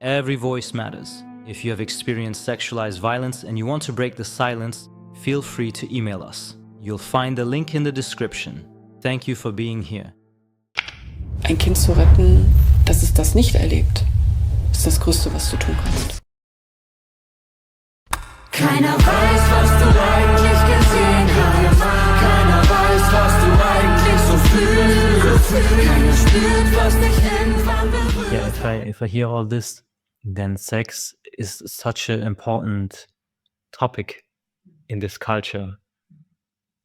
Every voice matters. If you have experienced sexualized violence and you want to break the silence, feel free to email us. You'll find the link in the description. Thank you for being here. Ein Kind zu retten, dass es das nicht erlebt, ist das Größte, was du tun kannst. Keiner weiß, was du eigentlich gesehen hast. Keiner weiß, was du eigentlich so fühlst. Keiner spürt, was dich irgendwann berührt. Yeah, if I hear all this, then sex is such an important topic in this culture.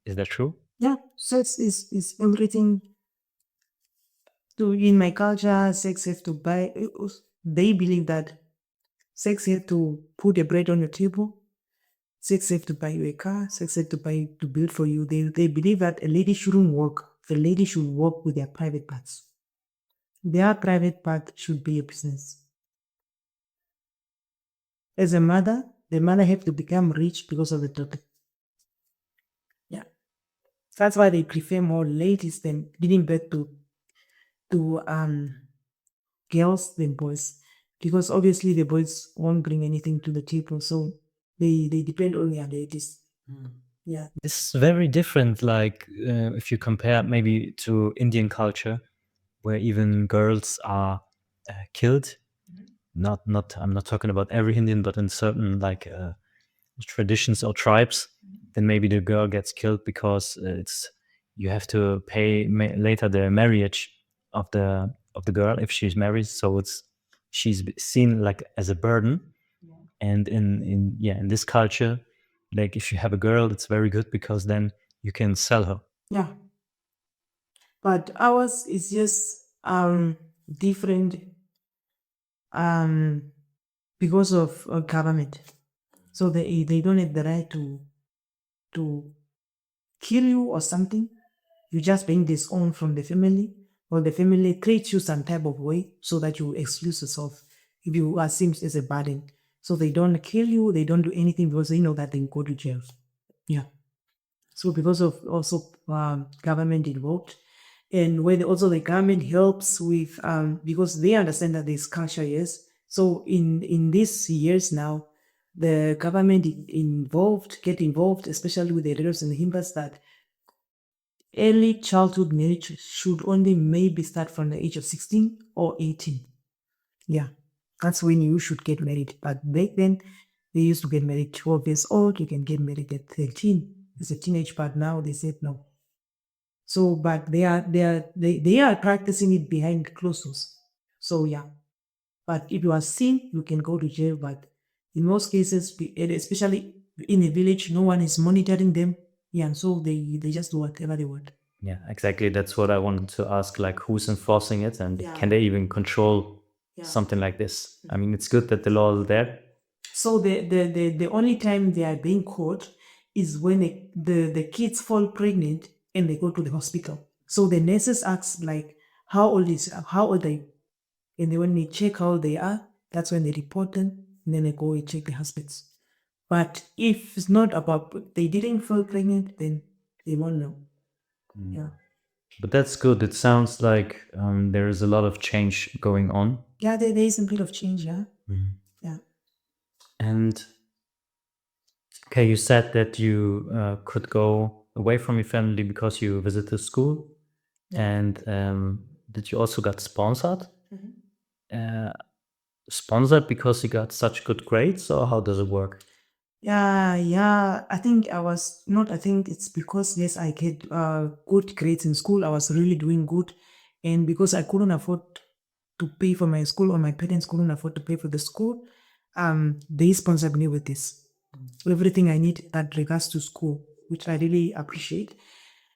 Is that true? Yeah, sex is everything. In my culture, sex have to buy. They believe that sex have to put a bread on your table. Sex have to buy you a car. Sex have to build for you. They believe that a lady shouldn't work. The lady should work with their private parts. Their private part should be a business. As a mother, the mother have to become rich because of the daughter. Yeah. That's why they prefer more ladies than giving birth to girls than boys. Because obviously the boys won't bring anything to the table, so they depend only on ladies. Yeah. This is very different, like if you compare maybe to Indian culture, where even girls are killed. I'm not talking about every Indian, but in certain like traditions or tribes, then maybe the girl gets killed because you have to pay later the marriage of the girl if she's married, so she's seen like as a burden. And in this culture, like if you have a girl, it's very good because then you can sell her. Yeah. But ours is just different because of government. So they don't have the right to kill you or something. You just being disowned from the family, or the family treats you some type of way so that you excuse yourself if you are seen as a burden. So they don't kill you, they don't do anything because they know that they go to jail. Yeah. So because of also government involved, and when also the government helps with because they understand that there's culture, yes. So in these years now, the government get involved, especially with the relatives and the himbas, that early childhood marriage should only maybe start from the age of 16 or 18. Yeah, that's when you should get married. But back then, they used to get married 12 years old. You can get married at 13. It's a teenage, but now they said no. So, but they are practicing it behind closed doors. So yeah, but if you are seen, you can go to jail. But in most cases, especially in a village, no one is monitoring them. Yeah, and so they just do whatever they want. Yeah, exactly. That's what I wanted to ask, like who's enforcing it, and Yeah. can they even control something like this? I mean, it's good that the law is there. So the only time they are being caught is when the kids fall pregnant and they go to the hospital. So the nurses ask like, how old are you? And then when they check how old they are, that's when they report them, and then they go and check the husbands. But if it's not about they didn't fall pregnant, then they won't know. Yeah. But that's good. It sounds like there is a lot of change going on. Yeah, there is a bit of change, yeah. Yeah. And okay, you said that you could go away from your family because you visited school. And did you also got sponsored? Sponsored because you got such good grades, or how does it work? Yeah. I think it's because, yes, I get good grades in school. I was really doing good. And because I couldn't afford to pay for my school, or my parents couldn't afford to pay for the school, they sponsored me with this. Everything I need that regards to school, which I really appreciate.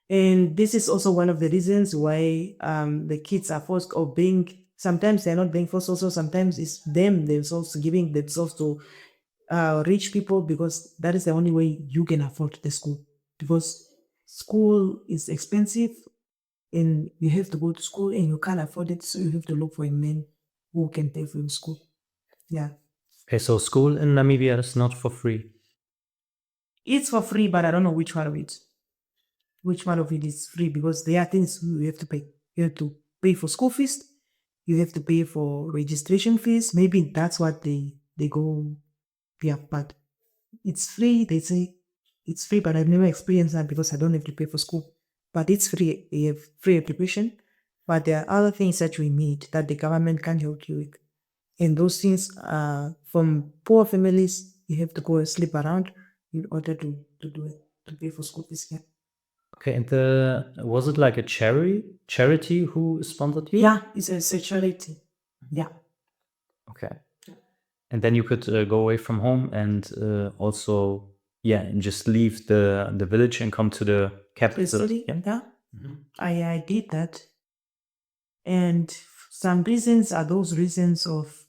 And this is also one of the reasons why the kids are forced or sometimes they're not being forced, also sometimes it's them themselves giving themselves to rich people, because that is the only way you can afford the school, because school is expensive and you have to go to school and you can't afford it, so you have to look for a man who can pay for your school. Yeah. Okay, so school in Namibia is not for free. It's for free, but I don't know which one of it. Which one of it is free, because there are things you have to pay. You have to pay for school fees, you have to pay for registration fees. Maybe that's what they go, yeah, but it's free. They say it's free, but I've never experienced that because I don't have to pay for school. But it's free. You have free education. But there are other things that we need that the government can't help you with. And those things are from poor families. You have to go and sleep around in order to do it, to pay for school fees. Yeah. Okay, and was it like a charity who sponsored you? Yeah, it's a charity. Yeah. Okay. And then you could go away from home and also, and just leave the village and come to the capital. City, yeah. I did that. And some reasons are those reasons of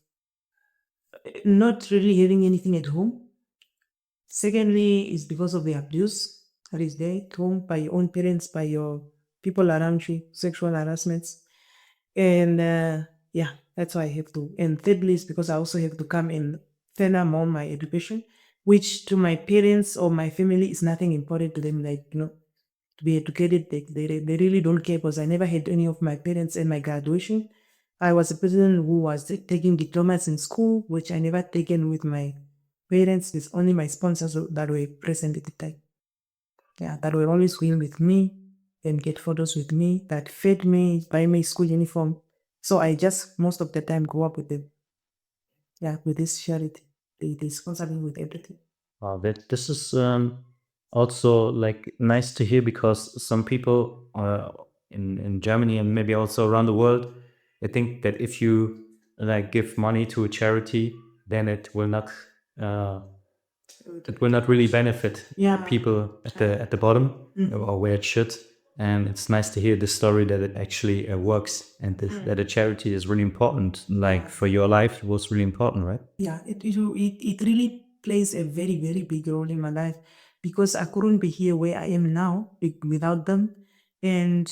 not really having anything at home. Secondly, is because of the abuse that is there at home by your own parents, by your people around you, sexual harassments. And that's why I have to. And thirdly, is because I also have to come and further more my education, which to my parents or my family is nothing important to them. Like, to be educated, they really don't care because I never had any of my parents in my graduation. I was a person who was taking diplomas in school, which I never taken with my parents. It's only my sponsors that were present at the time. Yeah, that were always going with me and get photos with me, that fed me, buy me school uniform. So I just most of the time go up with them. Yeah, with this charity. They sponsor me with everything. Wow, this is also like nice to hear, because some people in Germany and maybe also around the world, they think that if you like give money to a charity, then it will not really benefit people at the bottom or where it should. And it's nice to hear the story that it actually works, and that a charity is really important. Like for your life, it was really important, right? Yeah, it really plays a very, very big role in my life, because I couldn't be here where I am now without them. And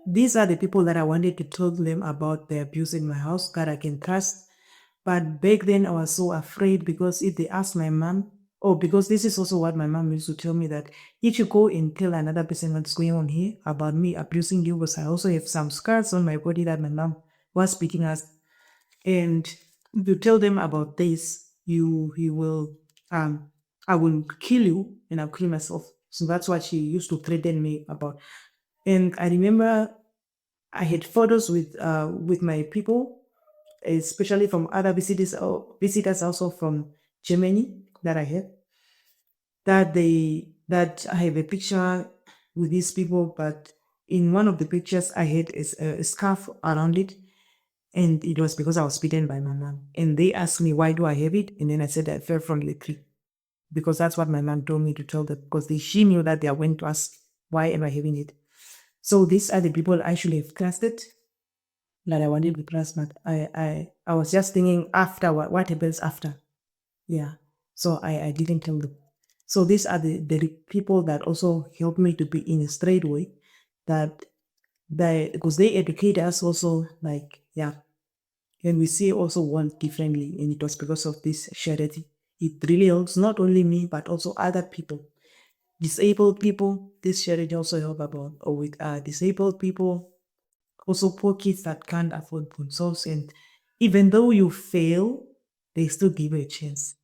these are the people that I wanted to tell them about the abuse in my house that I can trust. But back then I was so afraid, because if they ask my mom, because this is also what my mom used to tell me, that if you go and tell another person what's going on here about me abusing you, because I also have some scars on my body that my mom was speaking as. And if you tell them about this, I will kill you and I'll kill myself. So that's what she used to threaten me about. And I remember I had photos with my people, especially from other visitors also from Germany that I had. That I have a picture with these people, but in one of the pictures I had a scarf around it. And it was because I was beaten by my mom. And they asked me, why do I have it? And then I said I fell from the tree. Because that's what my mom told me to tell them. Because she knew that they went to ask, why am I having it? So these are the people I should have trusted, that I wanted to trust. But I was just thinking after, what happens after? Yeah. So I didn't tell them. So these are the people that also helped me to be in a straight way. Because they educate us also, like, and we see also one differently, and it was because of this charity. It really helps not only me, but also other people. Disabled people, this charity also help about, or with disabled people, also poor kids that can't afford themselves. And even though you fail, they still give you a chance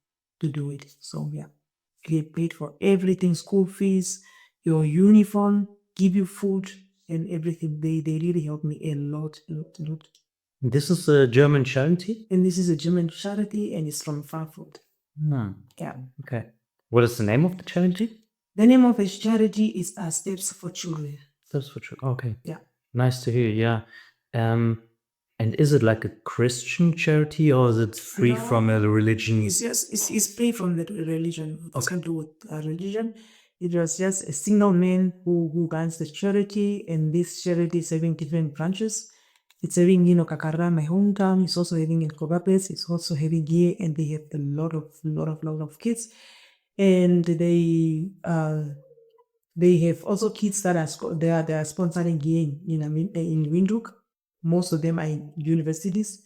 to do it. So they paid for everything, school fees, your uniform, give you food and everything. They really helped me a lot. This is a German charity? And this is a German charity, and it's from Frankfurt. Yeah. Okay. What is the name of the charity? The name of his charity is Steps for Children. Steps for Children. Okay. Yeah. Nice to hear. Yeah. And is it like a Christian charity, or is it free from a religion? It's free from the religion. It's nothing to do with religion. It was just a single man who runs the charity, and this charity is having different branches. It's having Kakara, my hometown. It's also having in Kobapes. It's also having here, and they have a lot of kids. And they have also kids that they are sponsoring here in Windhoek. Most of them are in universities,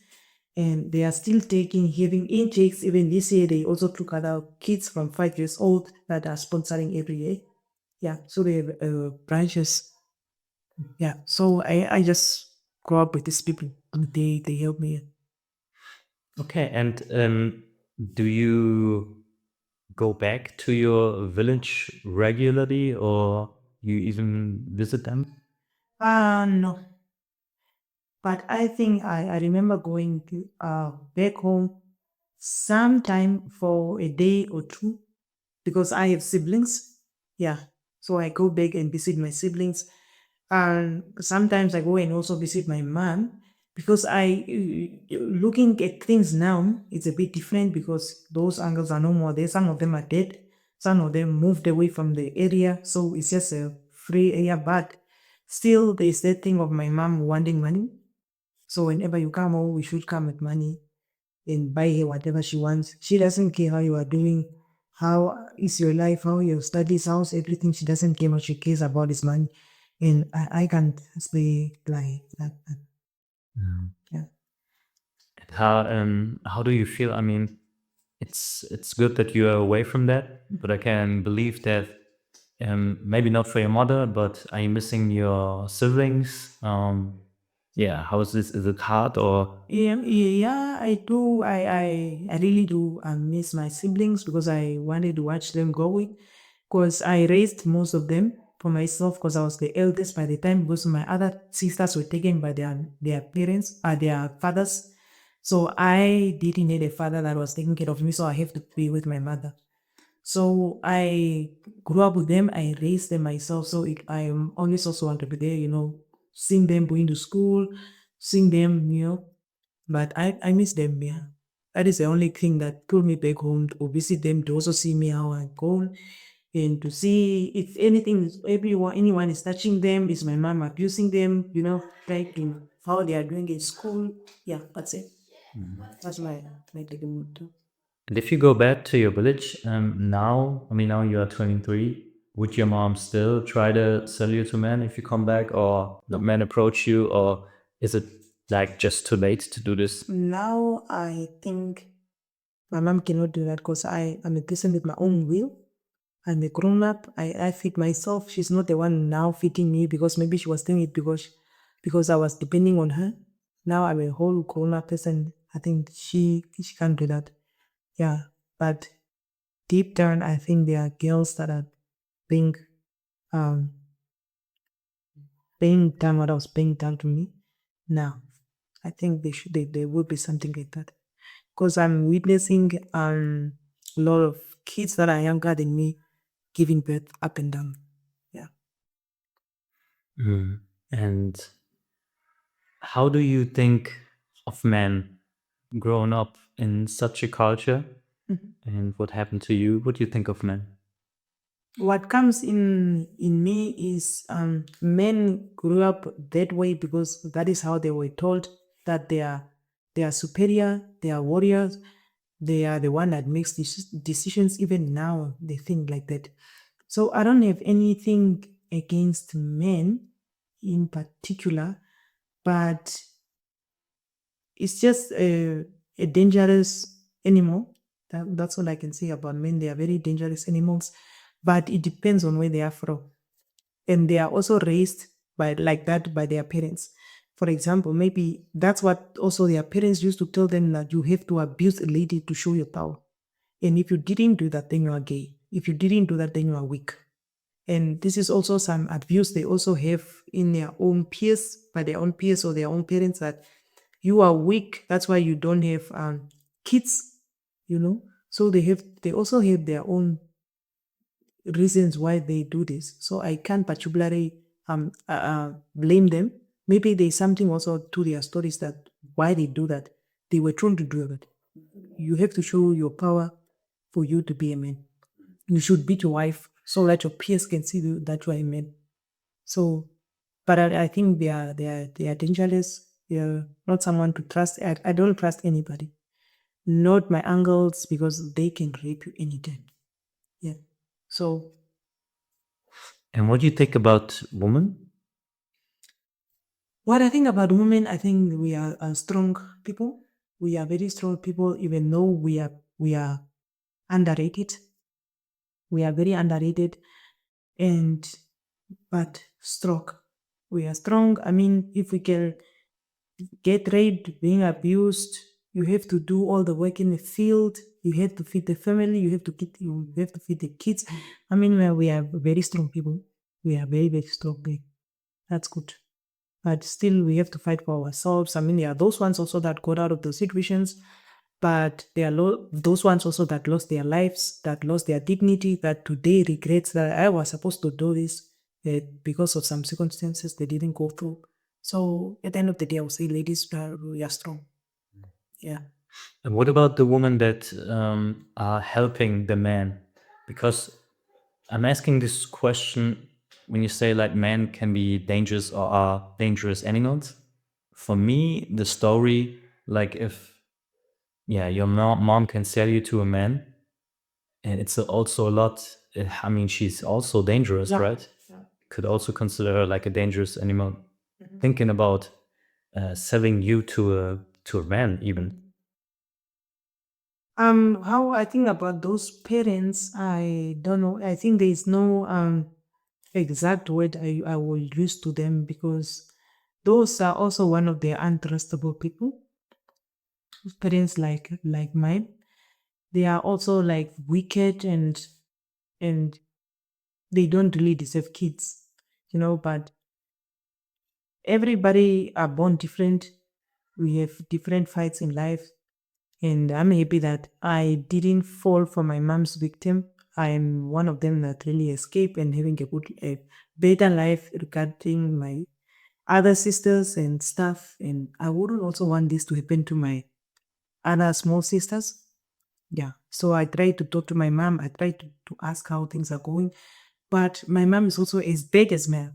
and they are still having intakes. Even this year, they also took other kids from 5 years old that are sponsoring every year. Yeah, so they have branches. Yeah, so I just grow up with these people. They help me. Okay, and do you go back to your village regularly, or you even visit them? No. But I think I remember going to, back home sometime for a day or two because I have siblings. Yeah. So I go back and visit my siblings. And sometimes I go and also visit my mom because looking at things now, it's a bit different because those uncles are no more there. Some of them are dead. Some of them moved away from the area. So it's just a free area. But still, there's that thing of my mom wanting money. So whenever you come home, we should come with money and buy her whatever she wants. She doesn't care how you are doing, how is your life, how your studies, how's everything. She doesn't care. What she cares about is money. And I can't say like that. Yeah. How do you feel? I mean, it's good that you are away from that, but I can believe that maybe not for your mother, but are you missing your siblings? Yeah, how is this? Is it hard or? Yeah, I do. I really do. I miss my siblings because I wanted to watch them growing. Because I raised most of them for myself because I was the eldest by the time because my other sisters were taken by their parents, their fathers. So I didn't need a father that was taking care of me, so I have to be with my mother. So I grew up with them, I raised them myself. So I always also want to be there, seeing them going to school, seeing them, But I miss them, yeah. That is the only thing that pulled me back home to visit them, to also see me how I go and to see if anyone is touching them, is my mom abusing them, like how they are doing in school. Yeah, that's it. That's my taking motto. And if you go back to your village now, I mean, now you are 23, would your mom still try to sell you to men if you come back, or the men approach you, or is it like just too late to do this? Now I think my mom cannot do that because I'm a person with my own will. I'm a grown up. I feed myself. She's not the one now feeding me because maybe she was doing it because I was depending on her. Now I'm a whole grown up person. I think she can't do that. Yeah. But deep down I think there are girls that are being done what I was being done to me. Now I think there will be something like that. Because I'm witnessing a lot of kids that are younger than me giving birth up and down. Yeah. And how do you think of men growing up in such a culture? And what happened to you? What do you think of men? What comes in me is men grew up that way because that is how they were told that they are superior, they are warriors, they are the one that makes decisions. Even now they think like that. So I don't have anything against men in particular, but it's just a dangerous animal. That's all I can say about men. They are very dangerous animals, but it depends on where they are from. And they are also raised like that by their parents. For example, maybe that's what also their parents used to tell them, that you have to abuse a lady to show your power. And if you didn't do that, then you are gay. If you didn't do that, then you are weak. And this is also some abuse they also have in their own peers, by their own peers or their own parents, that you are weak. That's why you don't have kids, So they also have their own reasons why they do this. So I can't particularly blame them. Maybe there's something also to their stories that why they do that. They were trying to do that. You have to show your power for you to be a man. You should beat your wife so that your peers can see that you are a man. So, but I think they are dangerous. They are not someone to trust. I don't trust anybody. Not my uncles, because they can rape you anytime. Yeah. So. And what do you think about women? What I think about women, I think we are strong people. We are very strong people, even though we are underrated. We are very underrated, but strong. We are strong. I mean, if we can get raped, being abused. You have to do all the work in the field. You have to feed the family. You have to feed the kids. I mean, we are very strong people. We are very, very strong. That's good. But still, we have to fight for ourselves. I mean, there are those ones also that got out of those situations, but there are those ones also that lost their lives, that lost their dignity, that today regrets that I was supposed to do this because of some circumstances they didn't go through. So at the end of the day, I would say, ladies, we are strong. Yeah. And what about the women that are helping the man? Because I'm asking this question when you say like men can be dangerous or are dangerous animals. For me, the story, like if, your mom can sell you to a man, and it's also a lot. I mean, she's also dangerous, Yeah. right? Yeah. Could also consider her like a dangerous animal. Thinking about selling you to a man, even. How I think about those parents, I don't know. I think there is no exact word I will use to them, because those are also one of the untrustable people. Parents like mine, they are also like wicked, and they don't really deserve kids, but everybody are born different. We have different fights in life. And I'm happy that I didn't fall for my mom's victim. I'm one of them that really escaped and having a better life regarding my other sisters and stuff. And I wouldn't also want this to happen to my other small sisters. Yeah. So I try to talk to my mom. I try to ask how things are going. But my mom is also as bad as me.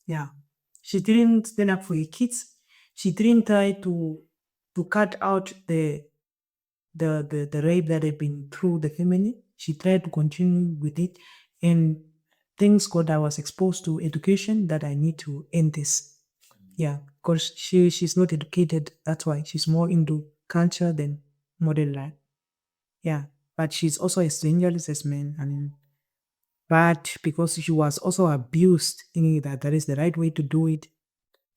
Yeah. She didn't stand up for her kids. She didn't try to cut out the rape that had been through the family. She tried to continue with it. And thanks God I was exposed to education that I need to end this. Yeah. Because she's not educated. That's why she's more into culture than modern life. Yeah. But she's also as dangerous as men. I mean, but because she was also abused, thinking that that is the right way to do it,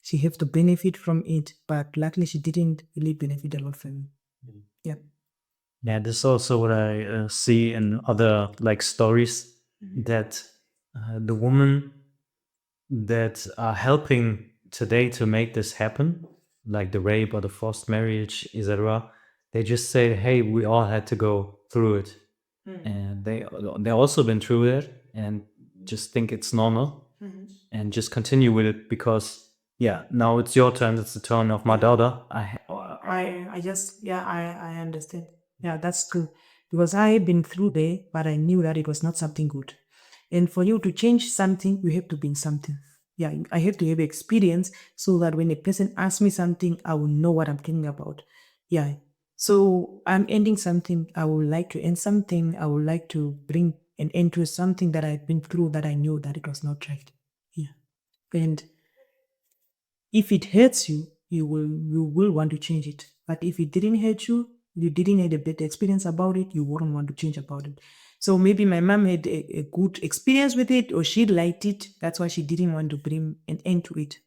she have to benefit from it. But luckily, she didn't really benefit a lot from it. Yeah. Yeah, this is also what I see in other like stories, that the women that are helping today to make this happen, like the rape or the forced marriage, etc., they just say, "Hey, we all had to go through it," and they also been through it, and just think it's normal, and just continue with it because now it's your turn. It's the turn of my daughter. I understand. Yeah, that's good. Because I had been through there, but I knew that it was not something good. And for you to change something, you have to be in something. Yeah, I have to have experience so that when a person asks me something, I will know what I'm thinking about. Yeah. So I'm ending something. I would like to end something. I would like to bring an end to something that I've been through that I knew that it was not right. Yeah. And if it hurts you, you will want to change it. But if it didn't hurt you, you didn't have a bad experience about it, you wouldn't want to change about it. So maybe my mom had a good experience with it, or she liked it. That's why she didn't want to bring an end to it.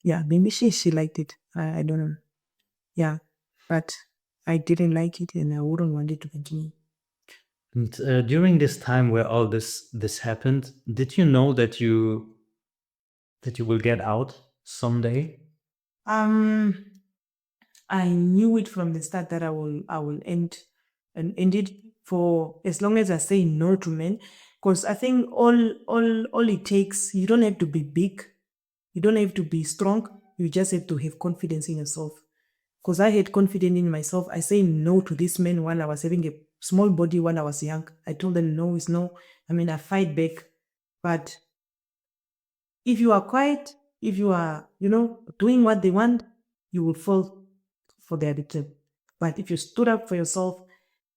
Yeah, maybe she liked it. I don't know. Yeah, but I didn't like it, and I wouldn't want it to continue. And during this time where all this happened, did you know that you will get out someday? I knew it from the start that I will end it for as long as I say no to men. Because I think all it takes, you don't have to be big, you don't have to be strong, you just have to have confidence in yourself. Because I had confidence in myself. I say no to this man when I was having a small body when I was young. I told them no is no. I mean, I fight back. But if you are quiet, if you are, doing what they want, you will fall for their return. But if you stood up for yourself,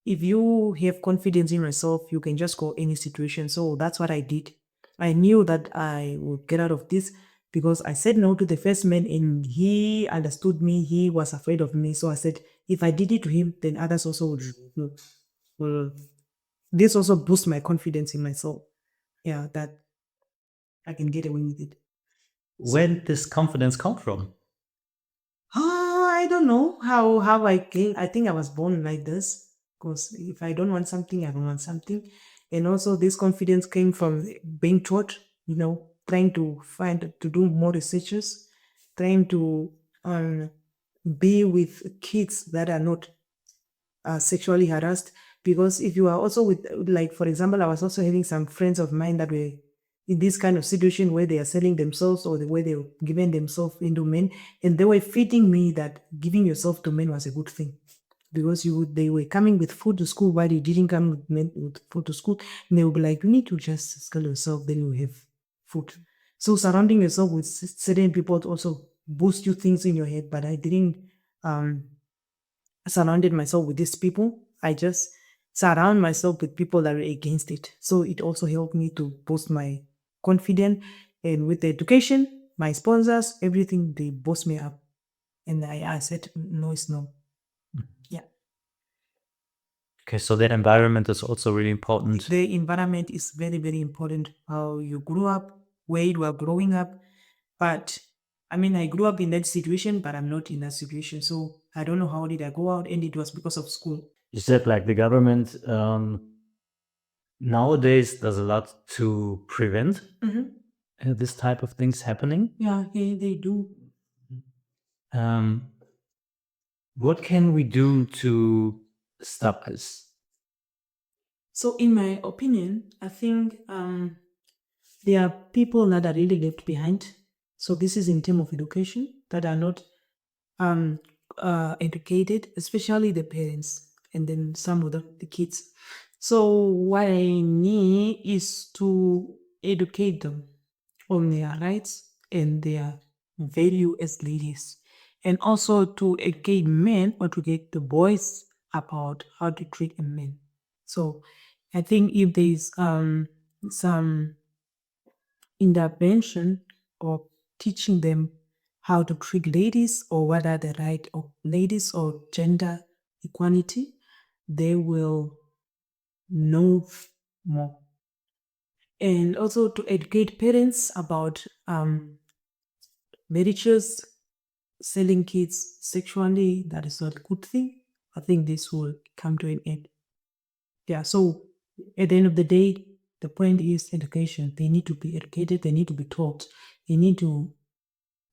if you have confidence in yourself, you can just go any situation. So that's what I did. I knew that I would get out of this because I said no to the first man and he understood me. He was afraid of me. So I said, if I did it to him, then others also will this also boosts my confidence in myself. Yeah, that I can get away with it. Where did this confidence come from? don't know how I came. I think I was born like this because if I don't want something, I don't want something. And also this confidence came from being taught, trying to do more researches, trying to be with kids that are not sexually harassed. Because if you are also with, like, for example, I was also having some friends of mine that were in this kind of situation where they are selling themselves or the way they're giving themselves into men, and they were feeding me that giving yourself to men was a good thing. Because they were coming with food to school while you didn't come with food to school, and they would be like, you need to just skill yourself, then you have food. So surrounding yourself with certain people also boost you things in your head. But I didn't surrounded myself with these people. I just surround myself with people that are against it. So it also helped me to boost my confidence. And with the education, my sponsors, everything, they boost me up. And I said, no, it's no. Yeah. Okay, so that environment is also really important. The environment is very, very important. How you grew up, where you are growing up. But I mean, I grew up in that situation, but I'm not in that situation. So I don't know how did I go out, and it was because of school. You said like the government nowadays does a lot to prevent this type of things happening. Yeah, they do. What can we do to stop this? So in my opinion, I think there are people that are really left behind. So this is in terms of education, that are not educated, especially the parents, and then some of the kids. So what I need is to educate them on their rights and their value as ladies, and also to educate men or to get the boys about how to treat a man. So I think if there is some intervention or teaching them how to treat ladies or what are the rights of ladies or gender equality, they will know more. And also to educate parents about marriages, selling kids sexually, that is not a good thing. I think this will come to an end. Yeah, so at the end of the day, the point is education. They need to be educated, they need to be taught, they need to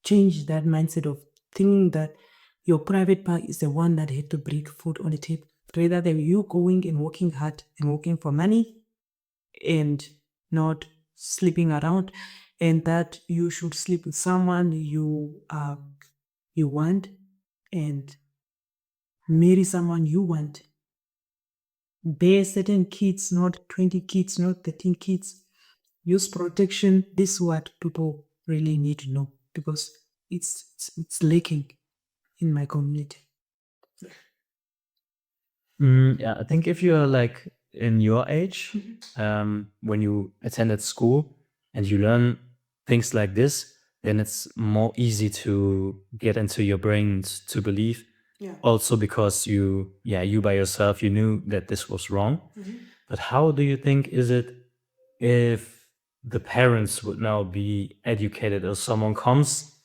change that mindset of thinking that your private part is the one that had to bring food on the table. Rather than you going and working hard and working for money and not sleeping around, and that you should sleep with someone you want and marry someone you want. Bear certain kids, not 20 kids, not 13 kids. Use protection. This is what people really need to know, because it's lacking in my community. Yeah, I think if you're like in your age, when you attended school and you learn things like this, then it's more easy to get into your brains to believe. Yeah. Also because you by yourself, you knew that this was wrong. But how do you think is it if the parents would now be educated, or someone comes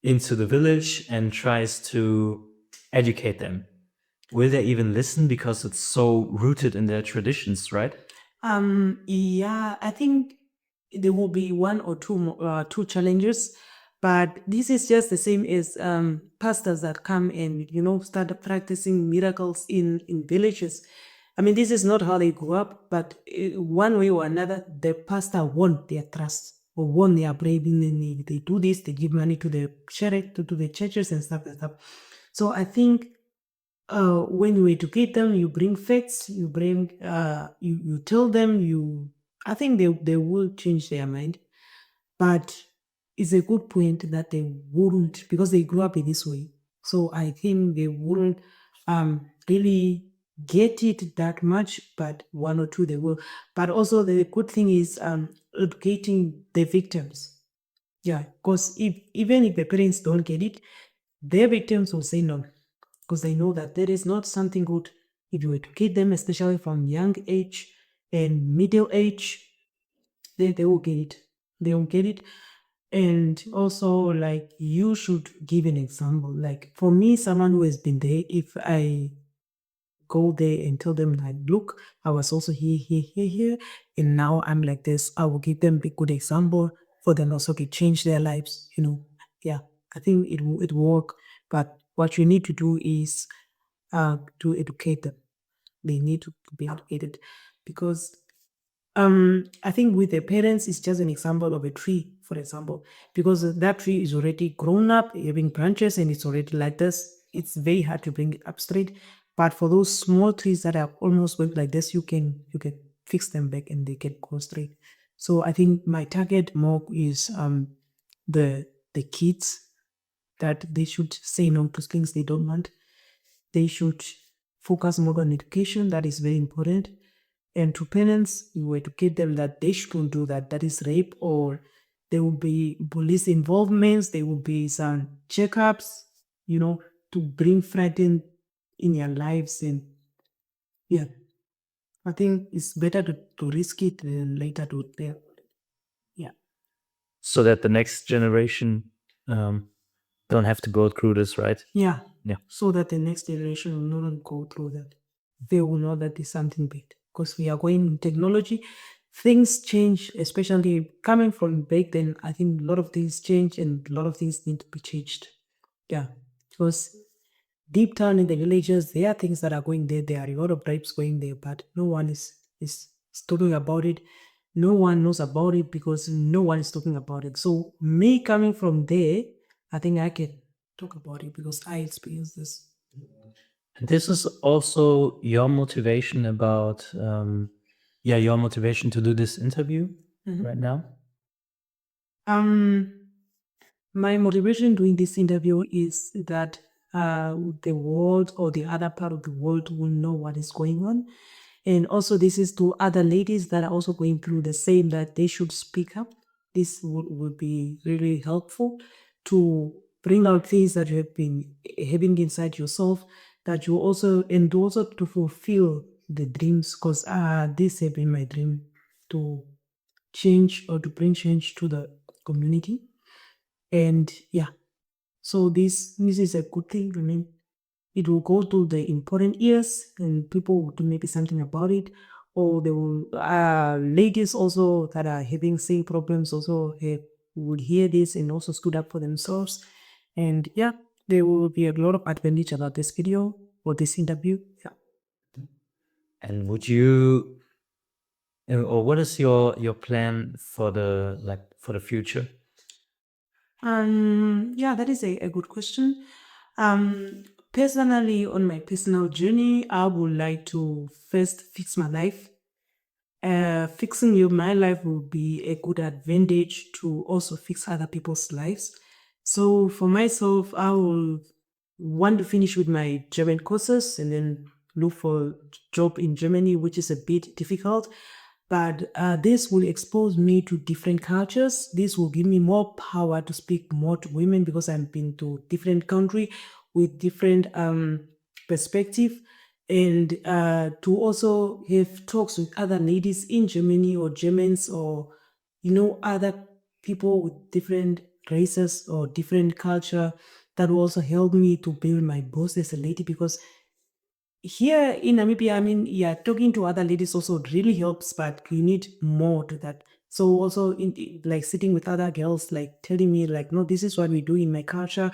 into the village and tries to educate them? Will they even listen, because it's so rooted in their traditions, right? Yeah, I think there will be one or two challenges, but this is just the same as pastors that come and start practicing miracles in villages. I mean, this is not how they grew up, but one way or another, the pastor won their trust or won their bravery. They do this, they give money to the church, to the churches and stuff like that. So I think when you educate them, you bring facts, you bring, you tell them, I think they will change their mind. But it's a good point that they wouldn't, because they grew up in this way. So I think they wouldn't really get it that much, but one or two they will. But also the good thing is educating the victims. Yeah, because even if the parents don't get it, their victims will say no, because they know that there is not something good. If you educate them, especially from young age and middle age, they will get it. They will get it. And also, like, you should give an example. Like, for me, someone who has been there, if I go there and tell them, like, look, I was also here, and now I'm like this, I will give them a good example for them also to change their lives, Yeah, I think it will work. But what you need to do is to educate them. They need to be educated, because I think with the parents, it's just an example of a tree, for example, because that tree is already grown up, having branches, and it's already like this. It's very hard to bring it up straight. But for those small trees that are almost went like this, you can fix them back and they can go straight. So I think my target more is the kids, that they should say no to things they don't want. They should focus more on education. That is very important. And to parents, you educate them that they shouldn't do that. That is rape, or there will be police involvements. There will be some checkups, to bring frighten in your lives. And yeah, I think it's better to risk it than later to tell. Yeah. So that the next generation don't have to go through this, right? Yeah. Yeah. So that the next generation will not go through that. They will know that there's something bad, because we are going in technology. Things change, especially coming from back then. I think a lot of things change and a lot of things need to be changed. Yeah. Because deep down in the villages, there are things that are going there. There are a lot of tribes going there, but no one is talking about it. No one knows about it because no one is talking about it. So me coming from there, I think I can talk about it because I experienced this. This is also your motivation about, your motivation to do this interview right now? My motivation doing this interview is that the world, or the other part of the world, will know what is going on. And also this is to other ladies that are also going through the same, that they should speak up. This would be really helpful to bring out things that you have been having inside yourself, that you also, and also to fulfill the dreams, because this has been my dream, to change or to bring change to the community. And yeah, so this is a good thing. I mean, it will go to the important ears and people will do maybe something about it. Or they will, ladies also that are having same problems also would hear this and also stood up for themselves. And yeah, there will be a lot of advantage about this video or this interview. Yeah. And would you, or what is your plan for the future? Yeah, that is a good question. Personally, on my personal journey, I would like to first fix my life. Fixing my life will be a good advantage to also fix other people's lives. So for myself, I will want to finish with my German courses and then look for a job in Germany, which is a bit difficult. But this will expose me to different cultures. This will give me more power to speak more to women, because I've been to different country with different perspective, and to also have talks with other ladies in Germany, or Germans, or other people with different races or different culture, that will also help me to build my boss as a lady. Because here in Namibia, I mean, yeah, talking to other ladies also really helps, but you need more to that. So also like sitting with other girls, like telling me like, no, this is what we do in my culture.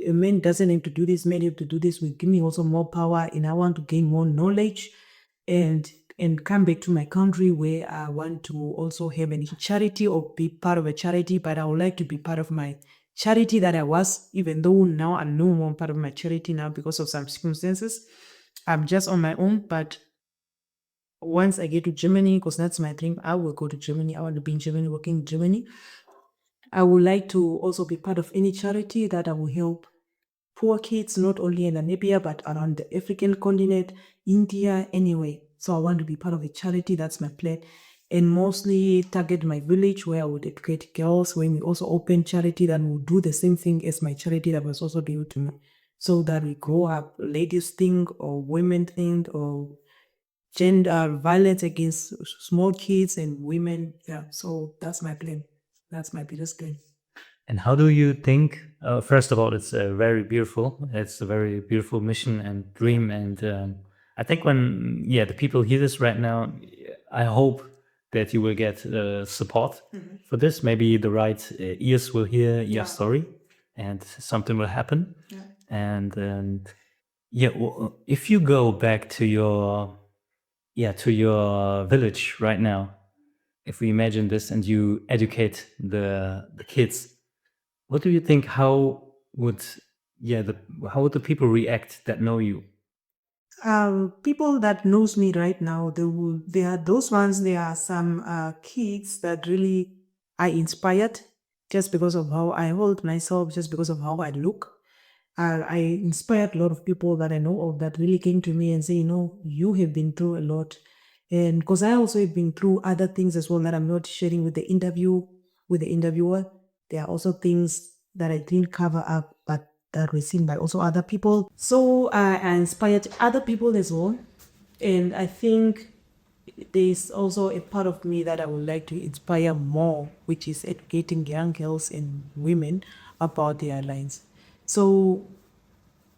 A man doesn't have to do this, men have to do this, will give me also more power, and I want to gain more knowledge and come back to my country, where I want to also have a charity or be part of a charity. But I would like to be part of my charity that I was, even though now I'm no more part of my charity now because of some circumstances. I'm just on my own. But once I get to Germany, because that's my dream, I will go to Germany. I want to be in Germany, working in Germany. I would like to also be part of any charity that I will help poor kids, not only in Namibia, but around the African continent, India, anyway. So I want to be part of a charity. That's my plan. And mostly target my village, where I would educate girls, when we also open charity that will do the same thing as my charity that was also due to me. So that we grow up ladies thing or women thing or gender violence against small kids and women. Yeah. So that's my plan. That's my biggest plan. And how do you think? First of all, it's very beautiful. It's a very beautiful mission and dream. And I think when the people hear this right now, I hope that you will get support for this. Maybe the right ears will hear your story, and something will happen. And if you go back to your village right now, if we imagine this and you educate the kids, what do you think? How would the people react that know you? People that knows me right now, they are those ones. There are some kids that really I inspired just because of how I hold myself, just because of how I look. I inspired a lot of people that I know of that really came to me and say, you have been through a lot. And because I also have been through other things as well that I'm not sharing with the interviewer. There are also things that I didn't cover up, but that were seen by also other people. So I inspired other people as well. And I think there's also a part of me that I would like to inspire more, which is educating young girls and women about their lines. So,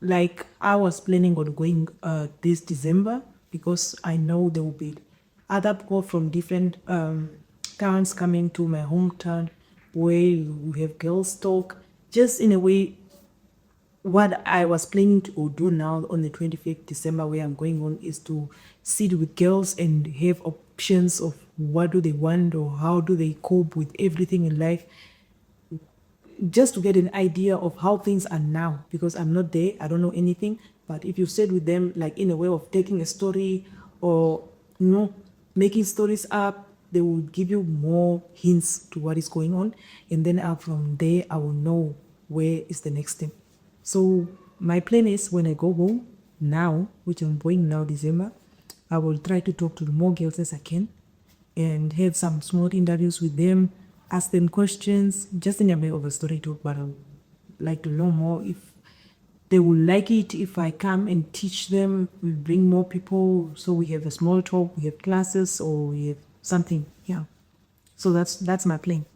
like, I was planning on going this December because I know there will be other people from different towns coming to my hometown where we have girls talk. Just in a way, what I was planning to do now on the 25th December, where I'm going on, is to sit with girls and have options of what do they want or how do they cope with everything in life, just to get an idea of how things are now, because I'm not there, I don't know anything. But if you said with them, like in a way of taking a story or making stories up, they will give you more hints to what is going on, and then from there I will know where is the next step. So my plan is when I go home now, which I'm going now December, I will try to talk to more girls as I can and have some small interviews with them, ask them questions, just in a way of a story talk, but I would like to know more if they will like it, if I come and teach them, we bring more people, so we have a small talk, we have classes, or we have something, So that's my plan.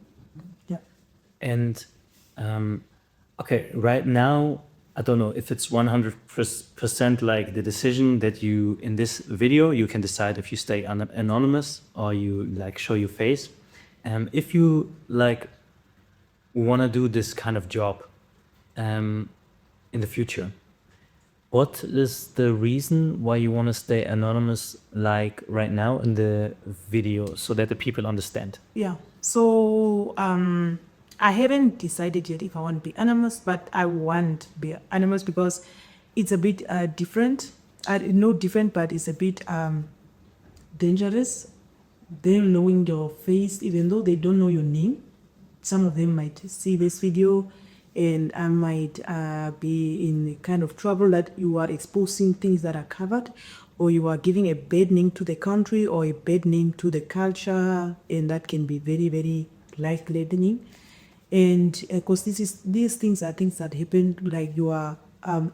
And okay, right now, I don't know if it's 100% like the decision that you, in this video, you can decide if you stay anonymous or you like show your face. If you like want to do this kind of job in the future, what is the reason why you want to stay anonymous like right now in the video so that the people understand? So I haven't decided yet if I want to be anonymous, but I want to be anonymous because it's a bit different. Not different, but it's a bit dangerous. Them knowing your face, even though they don't know your name. Some of them might see this video and I might be in kind of trouble that you are exposing things that are covered, or you are giving a bad name to the country or a bad name to the culture, and that can be very, very life-threatening. And because these things are things that happen, like you are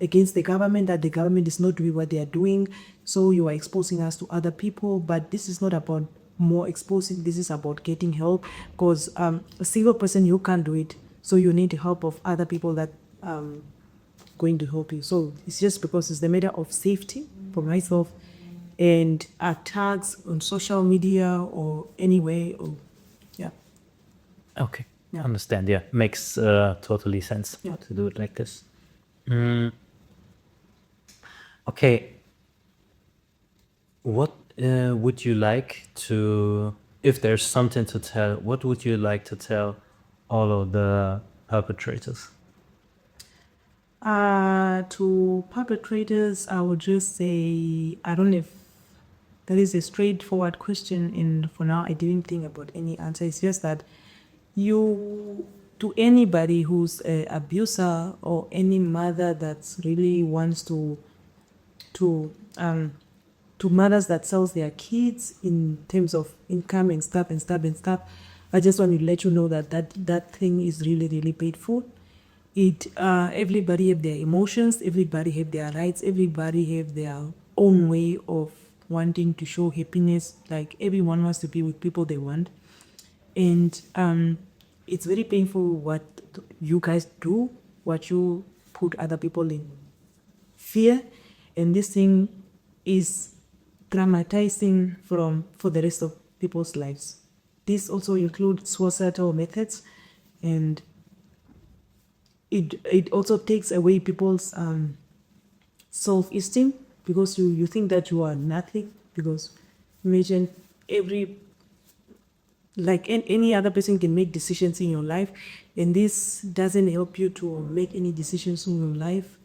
against the government, that the government is not doing what they are doing, so you are exposing us to other people. But this is not about more exposing, this is about getting help, because a single person, you can't do it, so you need the help of other people that going to help you. So it's just because it's the matter of safety for myself, and attacks on social media or anyway, or Okay, understand. Makes totally sense to do it like this. Okay, what would you like to, if there's something to tell, what would you like to tell all of the perpetrators? To perpetrators, I would just say, I don't know if that is a straightforward question, and for now I didn't think about any answer. It's just that to anybody who's an abuser, or any mother that's really wants to mothers that sells their kids in terms of income and stuff, I just want to let you know that thing is really, really painful. Everybody have their emotions, everybody have their rights, everybody have their own way of wanting to show happiness. Like, everyone wants to be with people they want. And it's very painful what you guys do, what you put other people in fear, and this thing is traumatizing for the rest of people's lives. This also includes suicidal methods, and it also takes away people's self-esteem, because you think that you are nothing, because imagine any other person can make decisions in your life, and this doesn't help you to make any decisions in your life.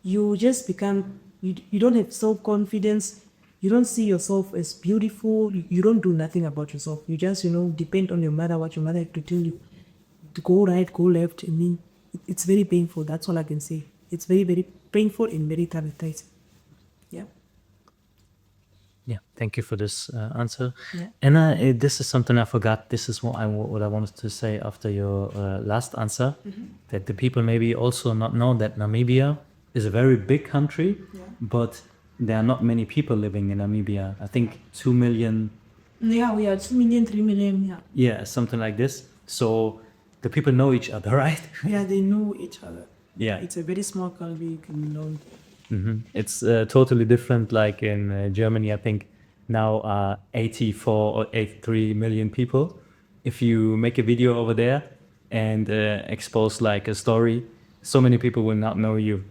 You just become, you don't have self-confidence, you don't see yourself as beautiful, you don't do nothing about yourself. You just, depend on your mother, what your mother had to tell you, to go right, go left. I mean, it's very painful. That's all I can say. It's very, very painful and very traumatizing. Yeah. Yeah, thank you for this answer. Yeah. And this is something I forgot. This is what I wanted to say after your last answer, that the people maybe also not know that Namibia is a very big country, but there are not many people living in Namibia. I think 2 million. Yeah, we are 2 million, 3 million, yeah. Yeah, something like this. So the people know each other, right? Yeah, they know each other. Yeah. It's a very small country, you can know. It's totally different. Like in Germany, I think now 84 or 83 million people. If you make a video over there and expose like a story, so many people will not know you,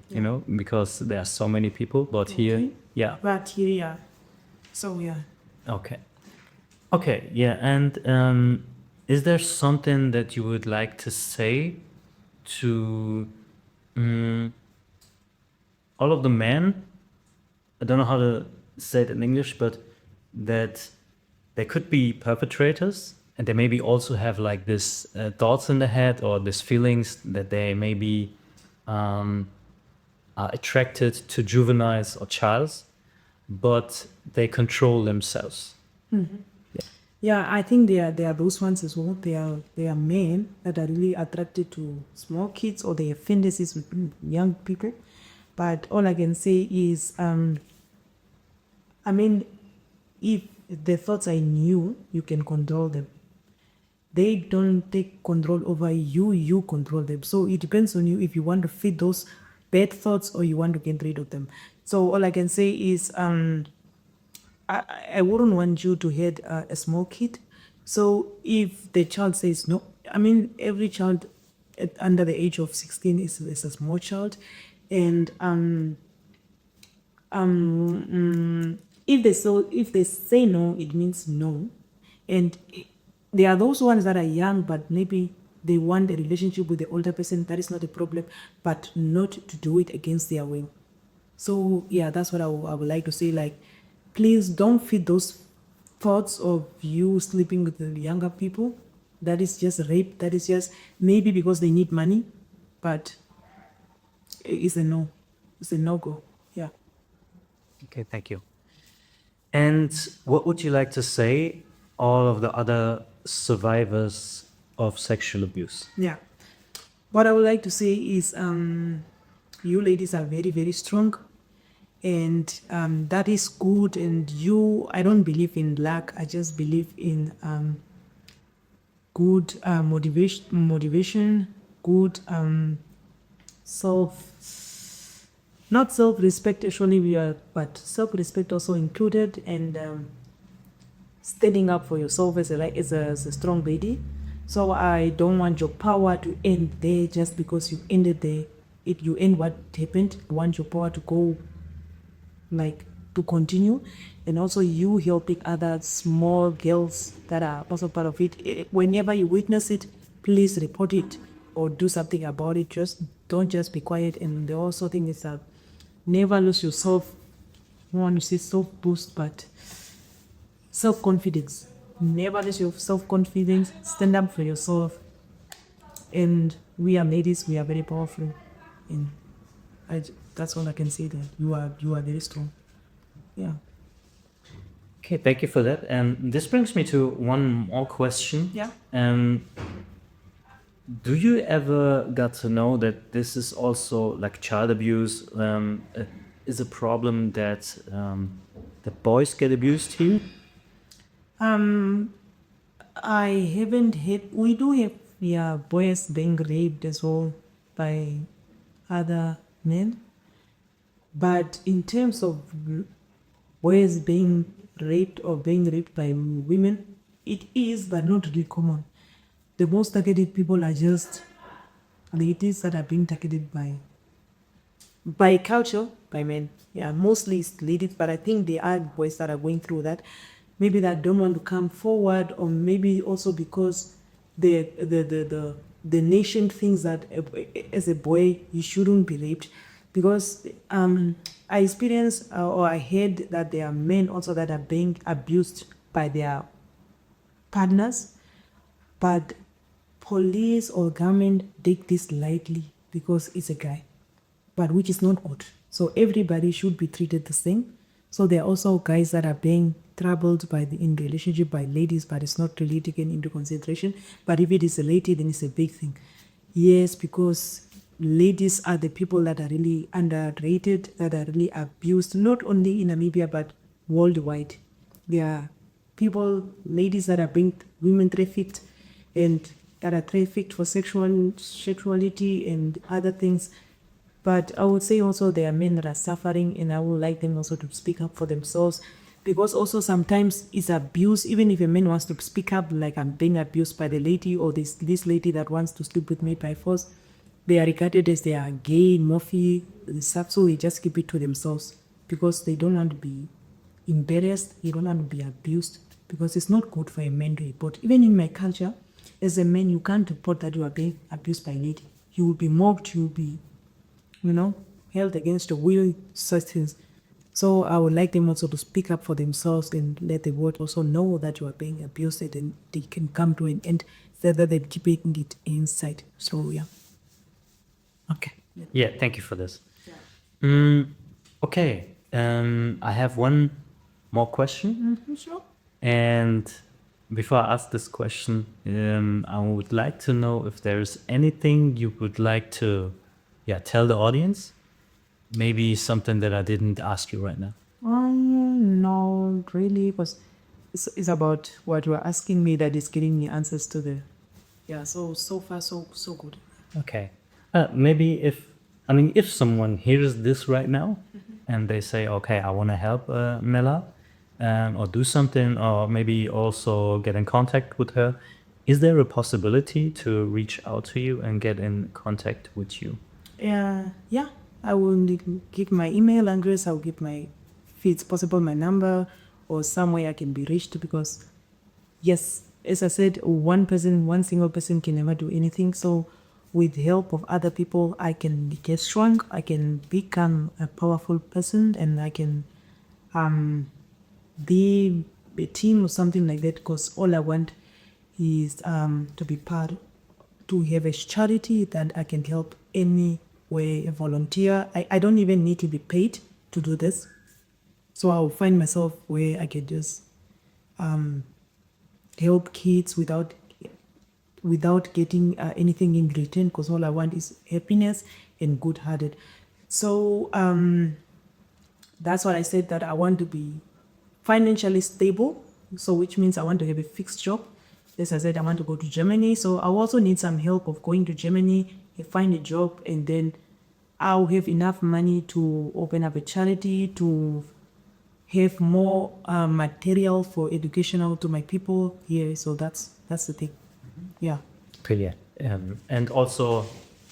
because there are so many people. But here, yeah. But here, yeah. So, yeah. Okay, yeah. And is there something that you would like to say to all of the men? I don't know how to say it in English, but that they could be perpetrators, and they maybe also have like this thoughts in their head, or these feelings that they maybe are attracted to juveniles or childs, but they control themselves. Yeah, I think there are those ones as well. They are men that are really attracted to small kids, or they have fantasies with young people. But all I can say is, if the thoughts are in you, you can control them. They don't take control over you, you control them. So it depends on you if you want to feed those bad thoughts or you want to get rid of them. So all I can say is, I wouldn't want you to hit a small kid. So if the child says no, every child under the age of 16 is a small child. And if they say no, it means no. And there are those ones that are young, but maybe they want a relationship with the older person. That is not a problem, but not to do it against their will. So yeah, that's what I would like to say. Like, please don't feed those thoughts of you sleeping with the younger people. That is just rape. That is just maybe because they need money, but it's a no. It's a no-go. Yeah. Okay, thank you. And what would you like to say all of the other survivors of sexual abuse? Yeah. What I would like to say is, you ladies are very, very strong, and that is good. And I don't believe in luck. I just believe in good motivation, good not self-respect actually, but self-respect also included, and standing up for yourself as a strong lady. So I don't want your power to end there just because you ended there. You end what happened. I want your power to go, to continue, and also you helping other small girls that are also part of it. Whenever you witness it, please report it or do something about it. Don't just be quiet. And the also thing is that never lose yourself. I want to say self-boost, but self-confidence. Never lose your self-confidence. Stand up for yourself. And we are ladies. We are very powerful. And that's all I can say. That you are very strong. Yeah. Okay, thank you for that. And this brings me to one more question. Yeah. Do you ever got to know that this is also like child abuse is a problem that boys get abused here? I haven't had. We do have yeah, boys being raped as well by other men. But in terms of boys being raped or being raped by women, it is, but not really common. The most targeted people are just ladies that are being targeted by culture, by men. Yeah, mostly it's ladies, but I think there are boys that are going through that. Maybe that don't want to come forward, or maybe also because the nation thinks that as a boy you shouldn't be raped. Because I experienced or I heard that there are men also that are being abused by their partners, but police or government take this lightly because it's a guy, but which is not good. So everybody should be treated the same. So there are also guys that are being troubled in relationship by ladies, but it's not really taken into consideration. But if it is a lady, then it's a big thing. Yes, because ladies are the people that are really underrated, that are really abused, not only in Namibia, but worldwide. There are ladies that are being women trafficked and that are trafficked for sexuality and other things. But I would say also there are men that are suffering, and I would like them also to speak up for themselves, because also sometimes it's abuse. Even if a man wants to speak up, like I'm being abused by the lady, or this lady that wants to sleep with me by force, they are regarded as they are gay, morphy, stuff, so they just keep it to themselves because they don't want to be embarrassed, they don't want to be abused, because it's not good for a man to report. Even in my culture, as a man, you can't report that you are being abused by a lady. You will be mocked, you will be, held against the will, such things. So I would like them also to speak up for themselves and let the world also know that you are being abused, and they can come to an end rather than keeping it inside. So yeah. Okay. Yeah, thank you for this. Okay, I have one more question. Sure. And before I ask this question, I would like to know if there's anything you would like to tell the audience. Maybe something that I didn't ask you right now. No, really, because it's about what you are asking me that is giving me answers to the. Yeah, so far so good. Okay. Maybe if someone hears this right now and they say, okay, I want to help Nella or do something, or maybe also get in contact with her, is there a possibility to reach out to you and get in contact with you? Yeah, I will give my email address. I'll give if it's possible, my number, or some way I can be reached, because yes, as I said, one single person can never do anything. So with the help of other people, I can get strong, I can become a powerful person, and I can be a team or something like that, because all I want is to be part, to have a charity that I can help any way, a volunteer. I don't even need to be paid to do this. So I'll find myself where I can just help kids without getting anything in return, because all I want is happiness and good-hearted. So that's what I said, that I want to be financially stable, so which means I want to have a fixed job. As I said, I want to go to Germany, so I also need some help of going to Germany, find a job, and then I'll have enough money to open up a charity, to have more material for educational to my people here. So that's the thing. Yeah. Brilliant. And also,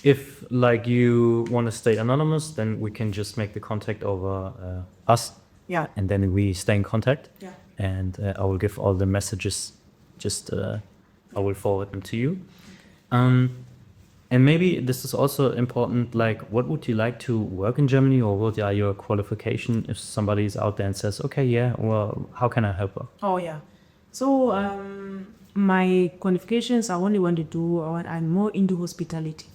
if you want to stay anonymous, then we can just make the contact over us. Yeah. And then we stay in contact. Yeah. And I will give all the messages. I will forward them to you. And maybe this is also important, what would you like to work in Germany, or what are your qualifications if somebody is out there and says, okay, yeah, well, how can I help her? Oh, yeah. So my qualifications, I only want to do, I'm more into hospitality.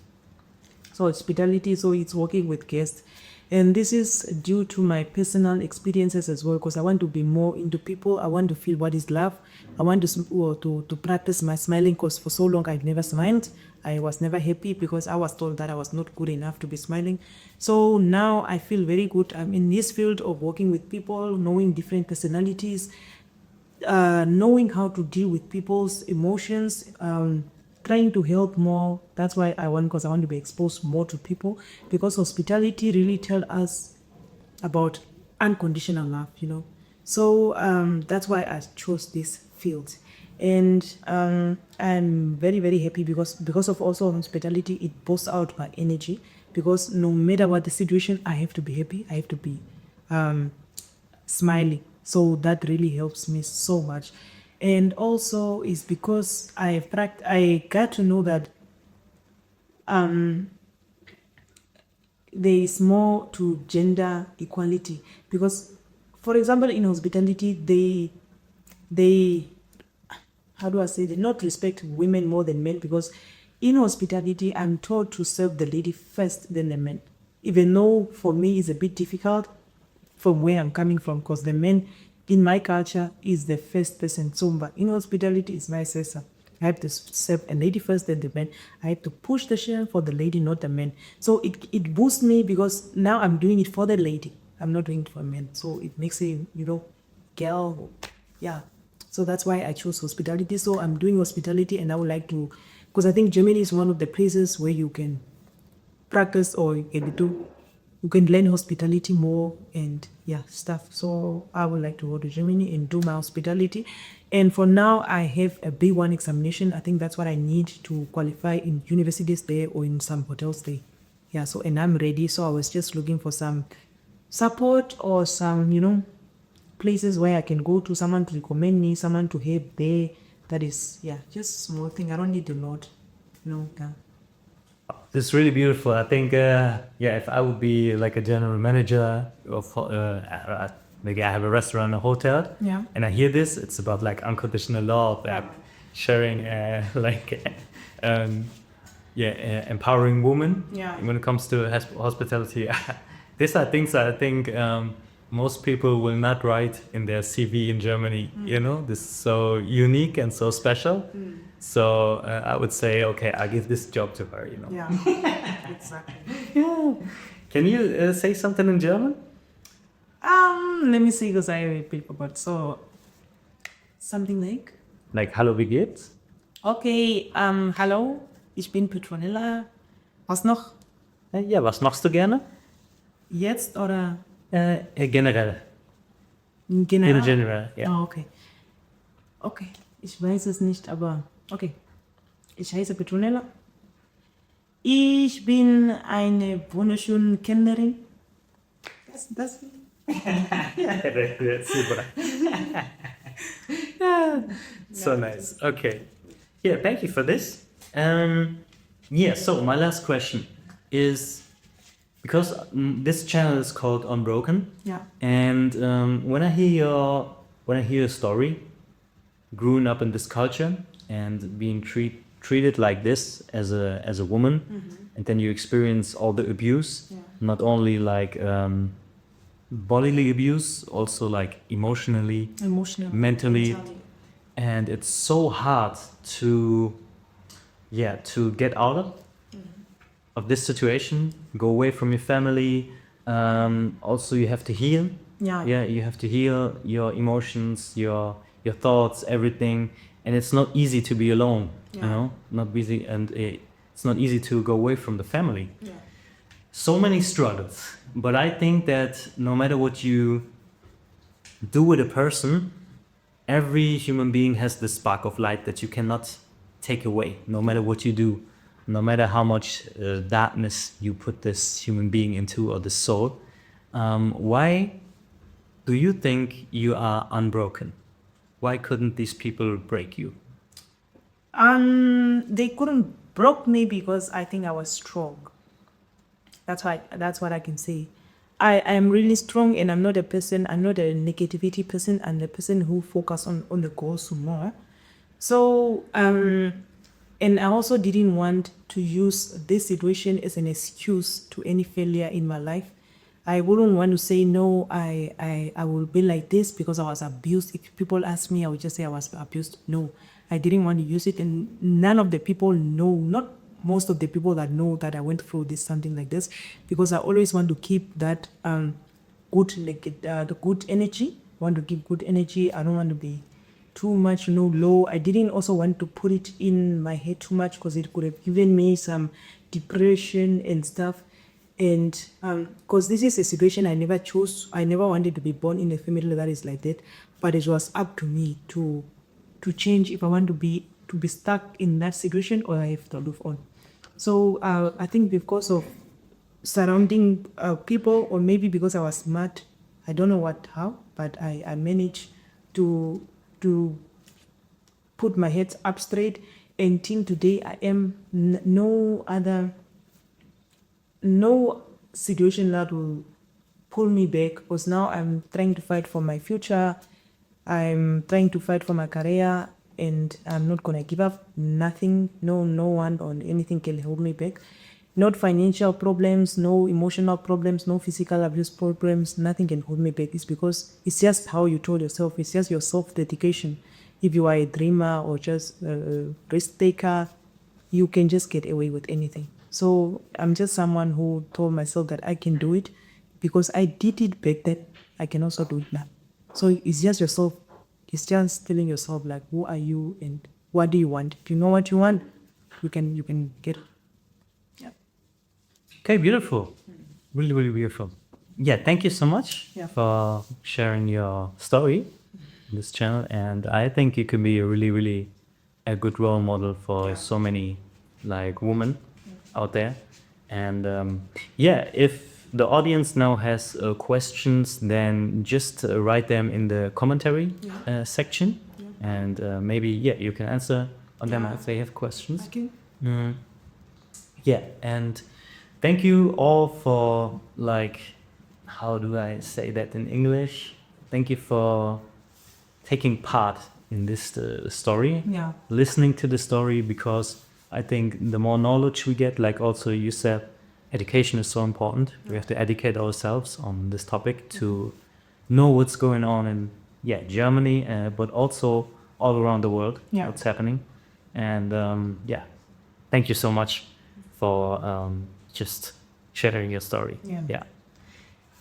So hospitality, so it's working with guests. And this is due to my personal experiences as well, because I want to be more into people. I want to feel what is love. I want to practice my smiling, because for so long I've never smiled. I was never happy because I was told that I was not good enough to be smiling. So now I feel very good. I'm in this field of working with people, knowing different personalities, knowing how to deal with people's emotions, trying to help more. That's why I want to be exposed more to people, because hospitality really tell us about unconditional love, So that's why I chose this field. And I'm very, very happy because of also hospitality, it boosts out my energy, because no matter what the situation, I have to be happy. I have to be smiling. So that really helps me so much. And also is because I got to know that there is more to gender equality, because, for example, in hospitality, they how do I say, they not respect women more than men, because in hospitality, I'm taught to serve the lady first, then the men. Even though for me it's a bit difficult from where I'm coming from, because the men in my culture is the first person. So, but in hospitality, it's vice versa. I have to serve a lady first, then the man. I have to push the share for the lady, not the man. So it boosts me, because now I'm doing it for the lady. I'm not doing it for men. So it makes it, girl, yeah. So that's why I chose hospitality. So I'm doing hospitality, and I would like to, because I think Germany is one of the places where you can practice, or you can learn hospitality more and stuff. So I would like to go to Germany and do my hospitality. And for now, I have a B1 examination. I think that's what I need to qualify in universities there or in some hotels there. Yeah, so, and I'm ready. So I was just looking for some support or some, places where I can go to, someone to recommend me, someone to help there. That is, just small thing. I don't need a lot, This is really beautiful. I think, if I would be like a general manager of, maybe I have a restaurant, a hotel, and I hear this, it's about like unconditional love, sharing, empowering women. When it comes to hospitality, these are things that I think most people will not write in their CV in Germany. This is so unique and so special. So I would say, okay, I'll give this job to her. Yeah, exactly. Can you say something in German? Let me see, because I forgot. So something like hallo, wie geht's? Okay, hallo, ich bin Petronella. Was noch? Ja, was machst du gerne? Jetzt oder? Generell. Generell? In general, ja. Oh, okay. Okay, ich weiß es nicht, aber okay. Ich heiße Petronella. Ich bin eine wunderschöne Kellnerin. Das Super. So nice. Okay. Yeah, thank you for this. So my last question is, because this channel is called Unbroken. And when I hear your story, growing up in this culture and being treated like this as a woman, and then you experience all the abuse, not only like bodily abuse, also like emotionally, mentally, and it's so hard to get out of this situation, go away from your family. Also, you have to heal. You have to heal your emotions, your thoughts, everything, and it's not easy to be alone. Not easy, and it's not easy to go away from the family. So many struggles, but I think that no matter what you do with a person, every human being has this spark of light that you cannot take away, no matter what you do, no matter how much darkness you put this human being into, or the soul. Why do you think you are unbroken? Why couldn't these people break you? They couldn't broke me because I think I was strong. That's what I can say. I am really strong, and I'm not a negativity person. I'm the person who focus on the goals more. So, and I also didn't want to use this situation as an excuse to any failure in my life. I wouldn't want to say, no, I will be like this because I was abused. If people ask me, I would just say I was abused. No, I didn't want to use it, and none of the people know, not most of the people that know that I went through something like this, because I always want to keep that the good energy. I want to give good energy. I don't want to be too much, low. I didn't also want to put it in my head too much because it could have given me some depression and stuff. And because this is a situation I never chose. I never wanted to be born in a family that is like that. But it was up to me to change if I want to be stuck in that situation or I have to move on. So I think because of surrounding people, or maybe because I was smart, I don't know how, but I managed to put my head up straight. Until today, I am no situation that will pull me back, because now I'm trying to fight for my future. I'm trying to fight for my career, and I'm not gonna give up. Nothing, no one or anything can hold me back. Not financial problems, no emotional problems, no physical abuse problems, nothing can hold me back. It's because it's just how you told yourself, it's just your self-dedication. If you are a dreamer or just a risk taker, you can just get away with anything. So I'm just someone who told myself that I can do it because I did it back then. I can also do it now. So it's just yourself. It's just telling yourself, like, who are you and what do you want? If you know what you want, you can get it. Yeah. Okay, beautiful. Really, really beautiful. Yeah, thank you so much for sharing your story on this channel. And I think you can be a really, really a good role model for so many like women out there. And if the audience now has questions, then just write them in the commentary section. And maybe, you can answer on them if they have questions. Okay. And thank you all for, like, how do I say that in English? Thank you for taking part in this story, listening to the story, because I think the more knowledge we get, like also you said, education is so important. We have to educate ourselves on this topic to know what's going on in Germany, but also all around the world, what's happening. And thank you so much for just sharing your story.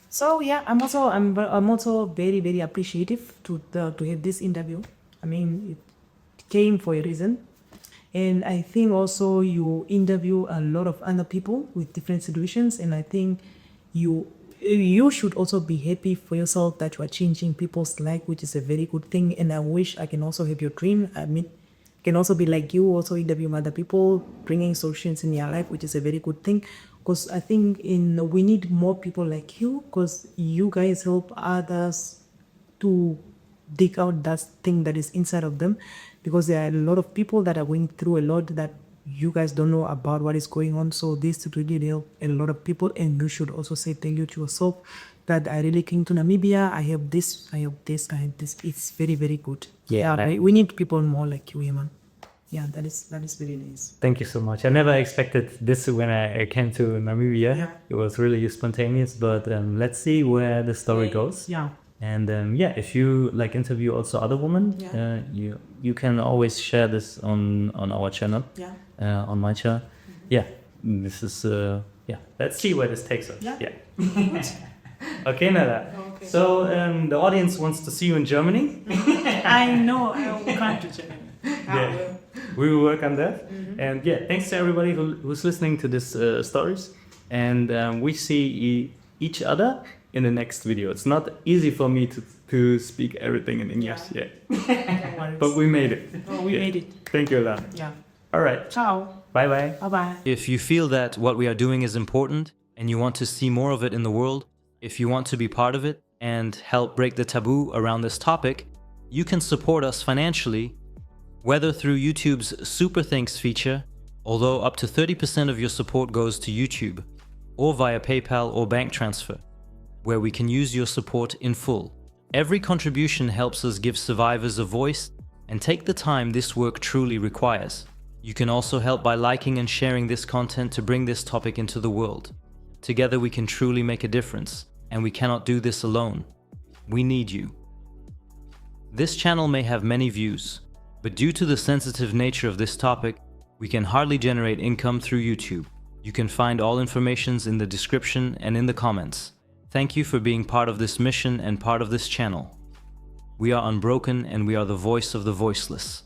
So I'm also very, very appreciative to have this interview. I mean, it came for a reason. And I think also you interview a lot of other people with different situations, and I think you should also be happy for yourself that you are changing people's life, which is a very good thing. And I wish I can also have your dream. I mean, can also be like you, also interview other people, bringing solutions in your life, which is a very good thing. Because I think we need more people like you, because you guys help others to dig out that thing that is inside of them, because there are a lot of people that are going through a lot that you guys don't know about what is going on. So this really help a lot of people, and you should also say thank you to yourself that I really came to Namibia. I have this. It's very, very good. We need people more like you, man. Yeah, that is very nice. Thank you so much. I never expected this when I came to Namibia. It was really spontaneous, but let's see where the story goes. And if you like interview also other women, you can always share this on our channel, on my channel. This is let's see where this takes us. Okay, Nella. Okay. So the audience wants to see you in Germany. I know. I will come to Germany. We will work on that. And thanks to everybody who's listening to this stories. And we see each other in the next video. It's not easy for me to speak everything in English yet. But we made it. We made it. Thank you, Lan. All right. Ciao. Bye-bye. Bye-bye. If you feel that what we are doing is important and you want to see more of it in the world, if you want to be part of it and help break the taboo around this topic, you can support us financially, whether through YouTube's Super Thanks feature, although up to 30% of your support goes to YouTube, or via PayPal or bank transfer, where we can use your support in full. Every contribution helps us give survivors a voice and take the time this work truly requires. You can also help by liking and sharing this content to bring this topic into the world. Together we can truly make a difference, and we cannot do this alone. We need you. This channel may have many views, but due to the sensitive nature of this topic, we can hardly generate income through YouTube. You can find all informations in the description and in the comments. Thank you for being part of this mission and part of this channel. We are unbroken and we are the voice of the voiceless.